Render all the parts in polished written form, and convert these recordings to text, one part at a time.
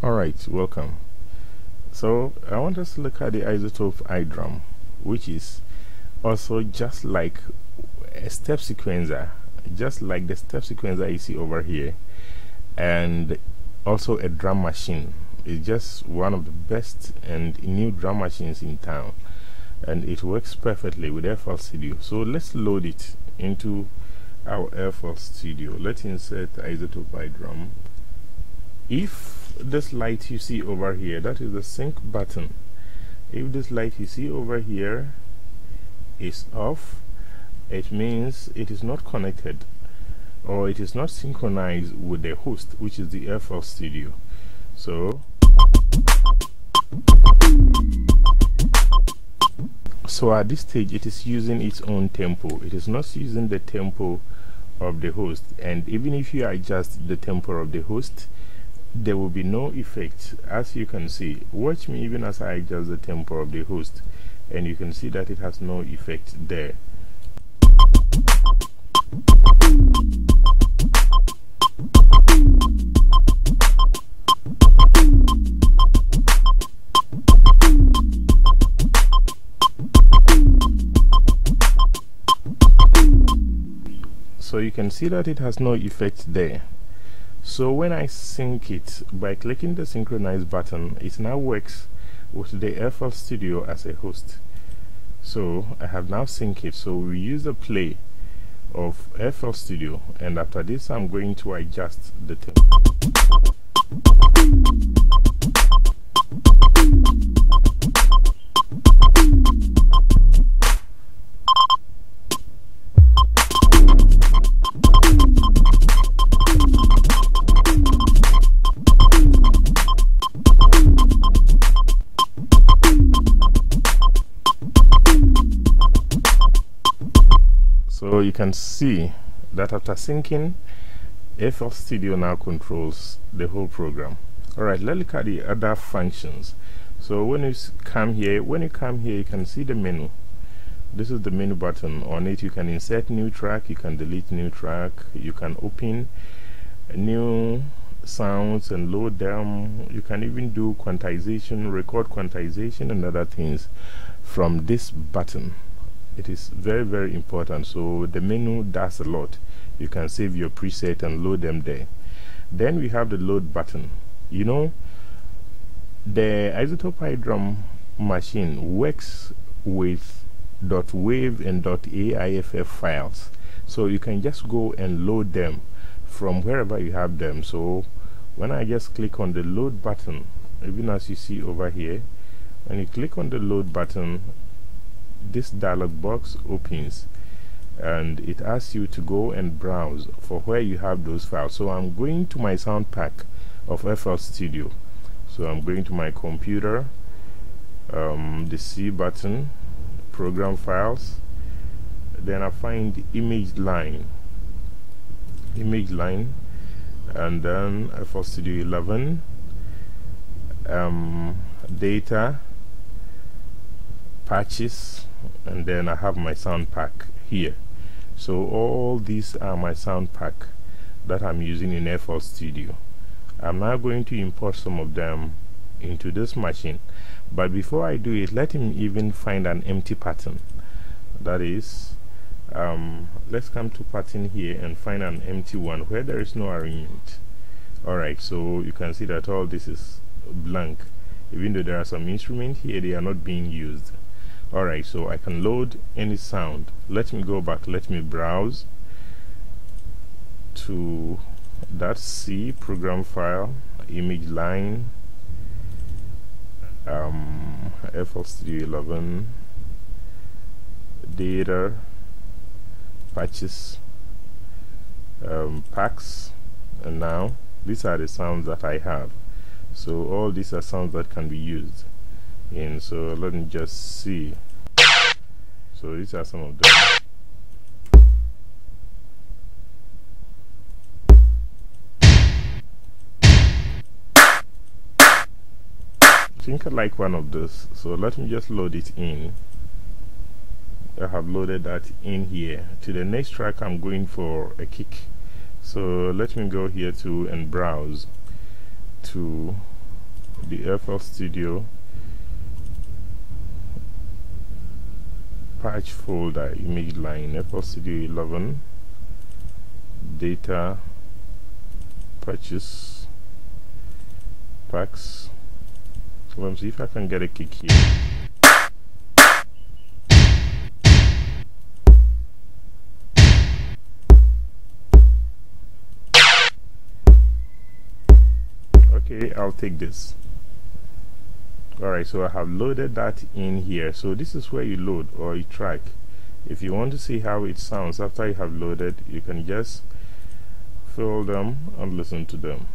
Alright, welcome. So I want us to look at the Izotope Idrum, which is also just like a step sequencer, just like the step sequencer you see over here, and also a drum machine. It's just one of the best and new drum machines in town, and it works perfectly with FL Studio. So let's load it into our FL Studio. Let's insert Izotope Idrum. If this light you see over here, that is the sync button, if this light you see over here is off, it means it is not connected or it is not synchronized with the host, which is the FL Studio. So at this stage it is using its own tempo. It is not using the tempo of the host, and even if you adjust the tempo of the host, there will be no effect. As you can see, watch me even as I adjust the tempo of the host, and you can see that it has no effect there. So you can see that it has no effect there. So when I sync it by clicking the synchronize button, it now works with the FL Studio as a host. So I have now synced it. So we use the play of FL Studio, and after this I'm going to adjust the tempo. So you can see that after syncing, FL Studio now controls the whole program. Alright, let's look at the other functions. So when you come here, you can see the menu. This is the menu button. On it you can insert new track, you can delete new track, you can open new sounds and load them. You can even do quantization, record quantization and other things from this button. It is very, very important. So the menu does a lot. You can save your preset and load them there. Then we have the load button. You know, the Izotope Idrum machine works with .wav and .aiff files, so you can just go and load them from wherever you have them. So when I just click on the load button, even as you see over here, when you click on the load button, this dialog box opens and it asks you to go and browse for where you have those files. So I'm going to my sound pack of FL Studio. So I'm going to my computer, the C button, program files, then I find image line, and then FL Studio 11, data, patches, and then I have my sound pack here. So all these are my sound pack that I'm using in FL Studio. I'm now going to import some of them into this machine, but before I do it, let me even find an empty pattern. That is, let's come to pattern here and find an empty one where there is no arrangement. Alright, so you can see that all this is blank. Even though there are some instruments here, they are not being used. Alright, so I can load any sound. Let me go back, let me browse to that C program file, image line, FL Studio 11, data, patches, packs, and now these are the sounds that I have. So all these are sounds that can be used. And so let me just see. So these are some of them. I think I like one of those, so let me just load it in. I have loaded that in here. To the next track I'm going for a kick. So let me go here to and browse to the FL Studio patch folder image line, FL Studio 11 data patches packs. So let me see if I can get a kick here. Okay, I'll take this. Alright, so I have loaded that in here. So this is where you load or you track. If you want to see how it sounds after you have loaded, you can just fill them and listen to them.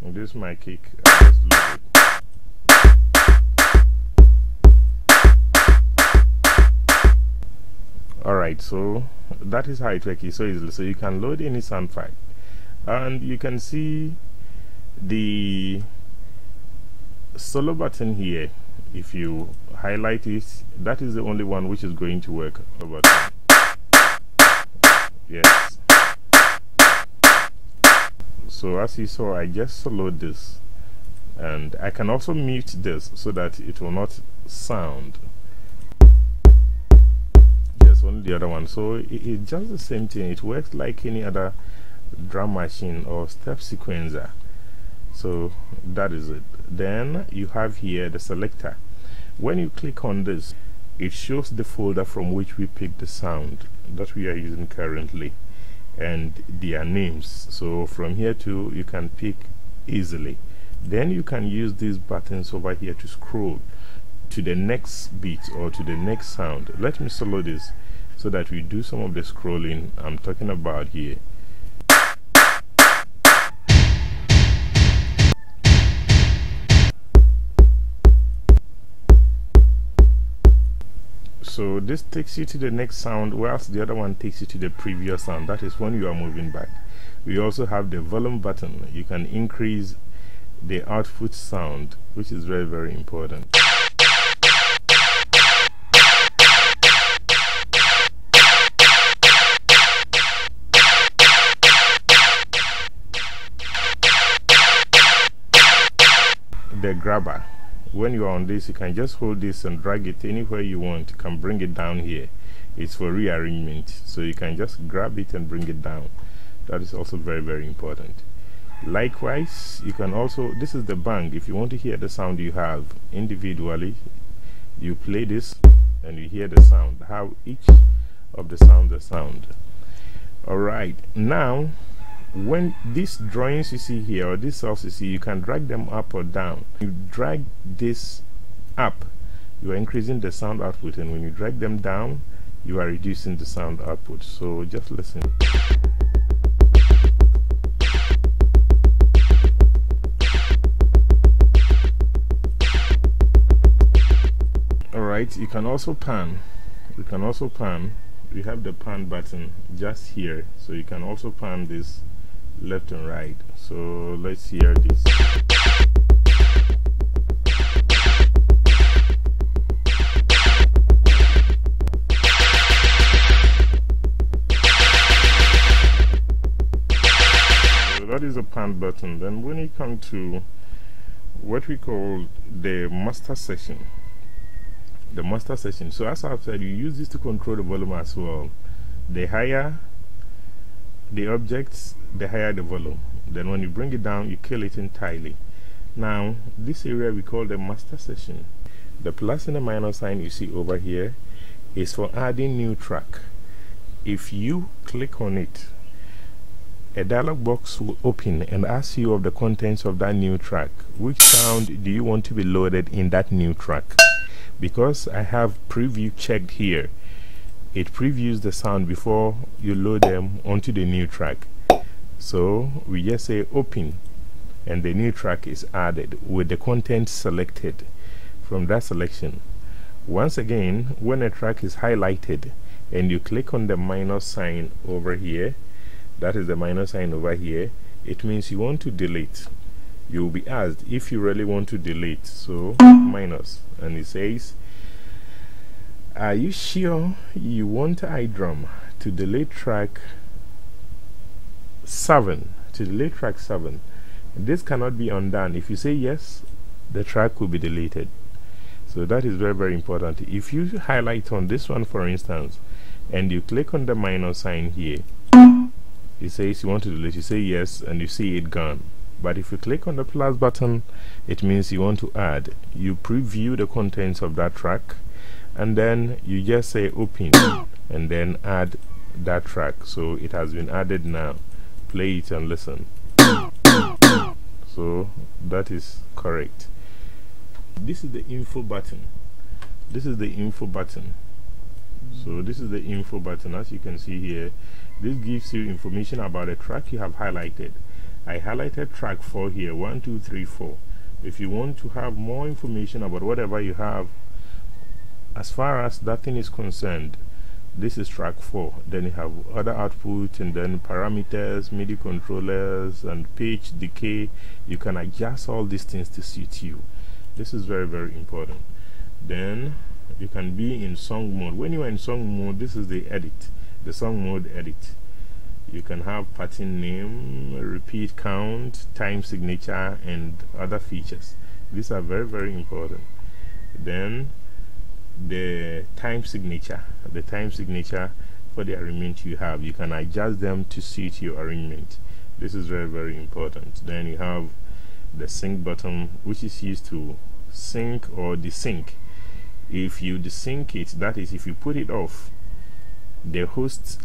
And this is my kick. I just loaded. Alright, so that is how it works so easily. So you can load any sound file, and you can see the solo button here. If you highlight it, that is the only one which is going to work. Yes. So as you saw, I just soloed this, and I can also mute this so that it will not sound. Only the other one. So it's just the same thing. It works like any other drum machine or step sequencer. So that is it. Then you have here the selector. When you click on this, it shows the folder from which we picked the sound that we are using currently and their names. So from here too, you can pick easily. Then you can use these buttons over here to scroll to the next beat or to the next sound. Let me solo this so that we do some of the scrolling I'm talking about here. So this takes you to the next sound, whilst the other one takes you to the previous sound. That is when you are moving back. We also have the volume button. You can increase the output sound, which is very, very important. The grabber, when you are on this, you can just hold this and drag it anywhere you want. You can bring it down here. It's for rearrangement, so you can just grab it and bring it down. That is also very, very important. Likewise, you can also, this is the bang. If you want to hear the sound you have individually, you play this and you hear the sound, how each of the sound. Alright, now when these drawings you see here or these cells you see, you can drag them up or down. You drag this up, you are increasing the sound output, and when you drag them down, you are reducing the sound output. So just listen. Alright, you can also pan. We have the pan button just here, so you can also pan this left and right. So let's hear this. So that is a pan button. Then when you come to what we call the master section, so as I've said, you use this to control the volume as well. The higher the objects, the higher the volume. Then when you bring it down, you kill it entirely. Now this area we call the master section. The plus and the minus sign you see over here is for adding new track. If you click on it, a dialog box will open and ask you of the contents of that new track. Which sound do you want to be loaded in that new track? Because I have preview checked here, it previews the sound before you load them onto the new track. So we just say open, and the new track is added with the content selected from that selection. Once again, when a track is highlighted and you click on the minus sign over here, that is the minus sign over here, it means you want to delete. You will be asked if you really want to delete, so minus, and it says Are you sure you want Idrum to delete track 7? To delete track 7, this cannot be undone. If you say yes, the track will be deleted. So that is very, very important. If you highlight on this one, for instance, and you click on the minus sign here, it says you want to delete. You say yes, and you see it gone. But if you click on the plus button, it means you want to add. You preview the contents of that track, and then you just say open and then add that track. So it has been added now. Play it and listen. So that is correct. This is the info button. This is the info button. So this is the info button. As you can see here, this gives you information about the track you have highlighted. I highlighted track 4 here, 1, 2, 3, 4. If you want to have more information about whatever you have, as far as that thing is concerned, this is track 4. Then you have other output, and then parameters, MIDI controllers, and pitch, decay. You can adjust all these things to suit you. This is very, very important. Then you can be in song mode. When you are in song mode, this is the edit, the song mode edit. You can have pattern name, repeat count, time signature, and other features. These are very, very important. Then the time signature for the arrangement you have, you can adjust them to suit your arrangement. This is very, very important. Then you have the sync button, which is used to sync or desync. If you desync it, that is, if you put it off, the host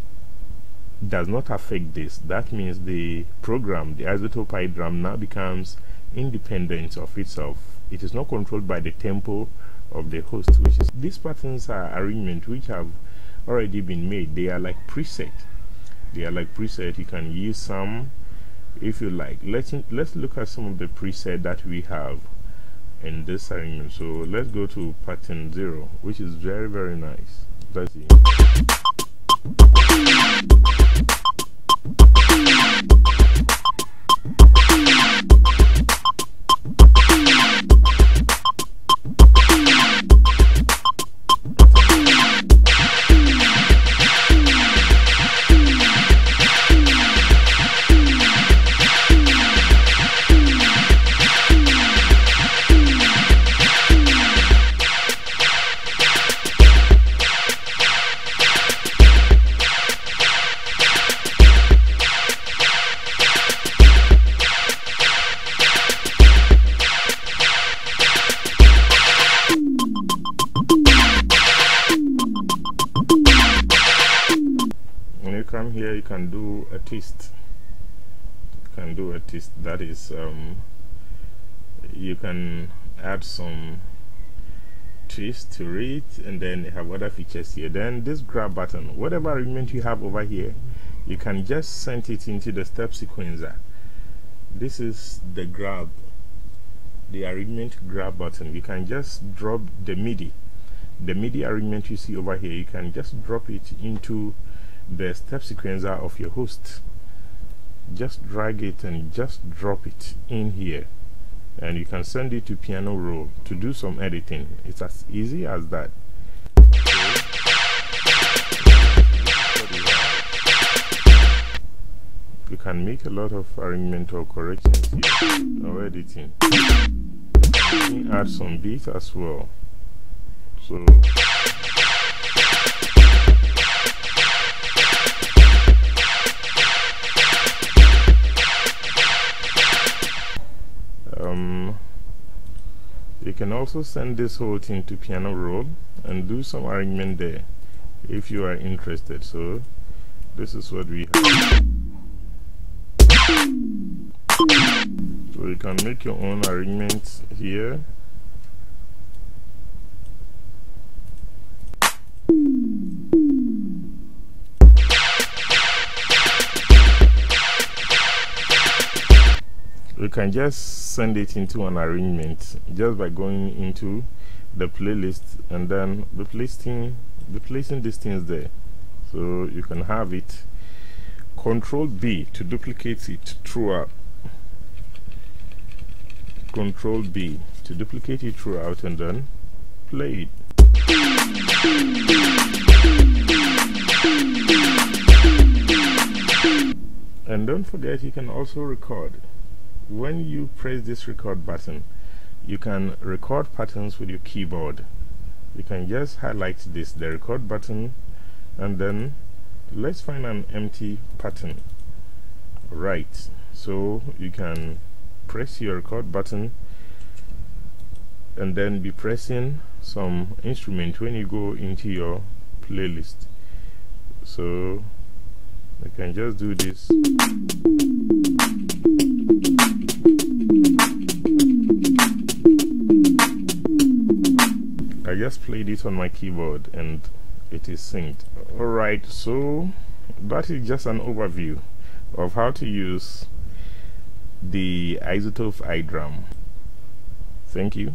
does not affect this. That means the program, the Izotope Idrum, now becomes independent of itself. It is not controlled by the tempo of the host, which is, these patterns are arrangement which have already been made. They are like preset. They are like preset. You can use some if you like. Let's look at some of the preset that we have in this arrangement. So let's go to pattern 0, which is very, very nice. Let's see. Come here, you can do a twist. You can do a twist. That is, you can add some twist to it, and then you have other features here. Then this grab button, whatever arrangement you have over here, you can just send it into the step sequencer. This is the grab, the arrangement grab button. You can just drop the MIDI arrangement you see over here. You can just drop it into the step sequencer of your host. Just drag it and just drop it in here, and you can send it to piano roll to do some editing. It's as easy as that. You can make a lot of arrangement or corrections here or editing. You can add some beats as well. So you can also send this whole thing to piano roll and do some arrangement there if you are interested. So this is what we have. So you can make your own arrangements here. You can just send it into an arrangement just by going into the playlist and then replacing these things there. So you can have it. Control B to duplicate it throughout. Control B to duplicate it throughout, and then play it. And don't forget, you can also record. When you press this record button, you can record patterns with your keyboard. You can just highlight this, the record button, and then let's find an empty pattern. Right, so you can press your record button and then be pressing some instrument when you go into your playlist. So I can just do this. I just played it on my keyboard and it is synced. Alright, so that is just an overview of how to use the Izotope Idrum. Thank you.